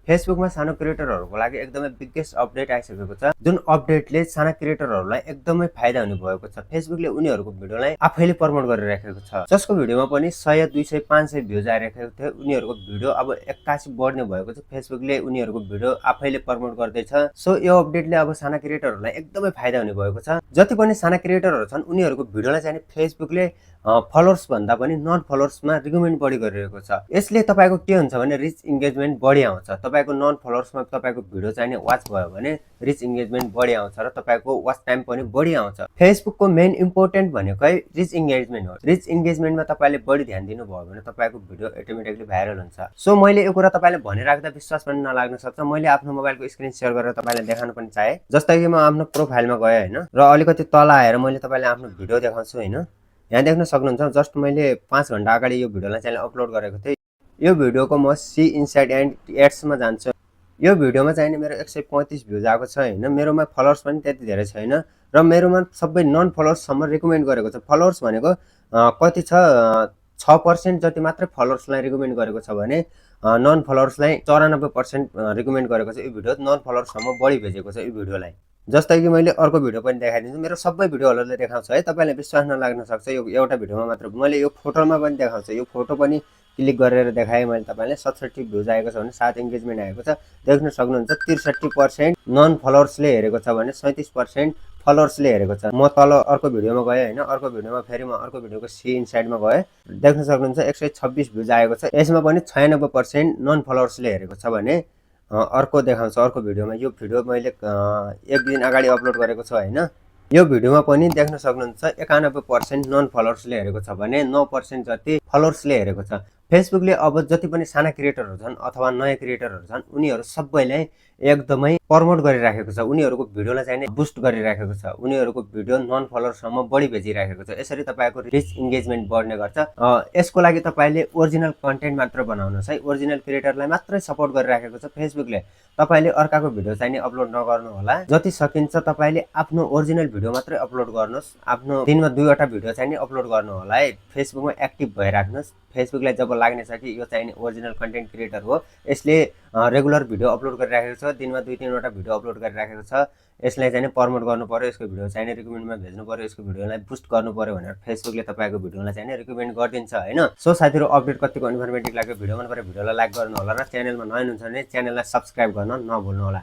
फेसबुकमा सानो क्रिएटरहरूको लागि एकदमै बिगेस्ट अपडेट आइसकेको छ, जुन अपडेटले साना क्रिएटरहरूलाई एकदमै फाइदा हुने भएको छ। फेसबुकले उनीहरूको भिडियोलाई आफैले प्रमोट गरिराखेको छ। जसको भिडियोमा पनि 100, 200, 500 भ्युज आइरहेको थियो, उनीहरूको भिडियो अब 81 बढ्ने भएको छ। फेसबुकले उनीहरूको भिडियो आफैले प्रमोट गर्दैछ। सो यो अपडेटले अब साना क्रिएटरहरूलाई एकदमै फाइदा हुने भएको छ। जति पनि साना क्रिएटरहरू छन् उनीहरूको भिडियोलाई चाहिँ फेसबुकले फलोअर्स भन्दा पनि नन फलोअर्समा रिकमेन्ड बढी गरिरहेको छ। यसले तपाईको के हुन्छ भने रिच इन्गेजमेन्ट बढी आउँछ। तपाईको नन फलोअर्समा तपाईको भिडियो चाहिँ वाच भयो भने रिच इन्गेजमेन्ट बढी आउँछ र तपाईको वाच टाइम पनि बढी आउँछ। फेसबुकको मेन इम्पोर्टेन्ट भनेकै रिच इन्गेजमेन्ट हो। रिच इन्गेजमेन्टमा तपाईले बढी ध्यान दिनुभयो भने तपाईको भिडियो अटोमेटिकली भाइरल हुन्छ। सो मैले यो कुरा तपाईले भनिराख्दा विश्वास पनि नलाग्न सक्छ। मैले आफ्नो मोबाइलको स्क्रिन शेयर गरेर तपाईलाई देखाउन पनि चाहे। जस्तै कि म आफ्नो प्रोफाइलमा गए हैन र अलिकति तल आएर मैले तपाईलाई आफ्नो भिडियो देखाउँछु हैन। यहाँ देख्न सक्नुहुन्छ जस्ट मैले 5 घण्टा अगाडि यो भिडियोलाई चाहिँ अपलोड गरेको थिएँ। यो भिडियोको म सी इनसाइड एन्ड एड्समा जान्छु। यो भिडियोमा चाहिँ मेरो 135 भ्युज आएको छ हैन। मेरोमा फलोअर्स पनि त्यति धेरै छैन र मेरोमा सबै नन फलोअर्ससम्म रिकमेन्ड गरेको छ। फलोअर्स भनेको कति छ 6% जति मात्रै फलोअर्सलाई रिकमेन्ड गरेको छ भने नन फलोअर्सलाई 94% रिकमेन्ड गरेको छ। यो भिडियो नन फलोअर्ससम्म बढी भेजेको छ यो भिडियोलाई। जस्तै कि मैले अर्को भिडियो पनि देखाइदिन्छु। मेरो सबै भिडियोहरुले देखाउँछु है, तपाईलाई विश्वास नलाग्न सक्छ। यो एउटा भिडियोमा मात्र मैले यो फोटोमा पनि देखाउँछु। यो फोटो पनि क्लिक गरेर देखाएँ मैले तपाईलाई। 67 भ्युज आएको छ भने 7 एंगेजमेन्ट आएको छ। देख्न सक्नुहुन्छ 63% नन फलोअर्सले हेरेको छ भने 37% फलोअर्सले हेरेको छ। म तल अर्को भिडियोमा गए हैन। अर्को भिडियोमा फेरि म अर्को भिडियोको सी इनसाइडमा गए। देख्न सक्नुहुन्छ 126 भ्युज आएको छ। यसमा पनि 96% नन फलोअर्सले हेरेको छ भने अर्को देखाउँछ। अर्को भिडियोमा यो भिडियो मैले एक दिन अगाडि अपलोड गरेको छु हैन। यो भिडियोमा पनि देख्न सक्नुहुन्छ 91% नन फलोअर्सले हेरेको छ भने 9% जति फलोअर्सले हेरेको छ। फेसबुकले अब जति पनि साना क्रिएटरहरू छन् अथवा नयाँ क्रिएटरहरू छन् उनीहरू सबैलाई एकदमै प्रमोट गरिराखेको छ। उनीहरूको भिडियोलाई चाहिँ बुस्ट गरिराखेको छ। उनीहरूको भिडियो नन फलोअर्ससम्म बढी भेजिराखेको छ। यसरी तपाईको रिच इन्गेजमेन्ट बढ्ने गर्छ। यसको लागि तपाईले ओरिजिनल कन्टेन्ट मात्र बनाउनुस् है। ओरिजिनल क्रिएटरलाई मात्रै सपोर्ट गरिराखेको छ फेसबुकले। तपाईले अर्काको भिडियो चाहिँ अपलोड नगर्नु होला। जति सकिन्छ तपाईले आफ्नो ओरिजिनल भिडियो मात्रै अपलोड गर्नुस्। आफ्नो दिनमा 2 वटा भिडियो चाहिँ अपलोड गर्नु होला है। फेसबुकमा एक्टिभ भइराख्नुस्। फेसबुकलाई जब लाग्ने छ कि यो चाहिँ ओरिजिनल कन्टेन्ट क्रिएटर हो, यसले रेगुलर भिडियो अपलोड गरिराखेको छ, दिनमा 2-3 वटा भिडियो अपलोड गरिराखेको छ, यसलाई चाहिँ प्रमोट गर्नु पर्यो, यसको भिडियो चाहिँ रिकमेन्डमा भेज्नु पर्यो, यसको भिडियोलाई बुस्ट गर्नु पर्यो भनेर फेसबुकले तपाईको भिडियोलाई चाहिँ रिकमेन्ड गरिदिन्छ हैन। सो साथीहरु अपडेट कतिको इन्फर्मेटिभ लाग्यो भिडियो मन परे भिडियोलाई लाइक गर्नु होला र च्यानलमा नयाँ हुनुहुन्छ भने च्यानललाई सब्स्क्राइब गर्न नभुल्नु होला।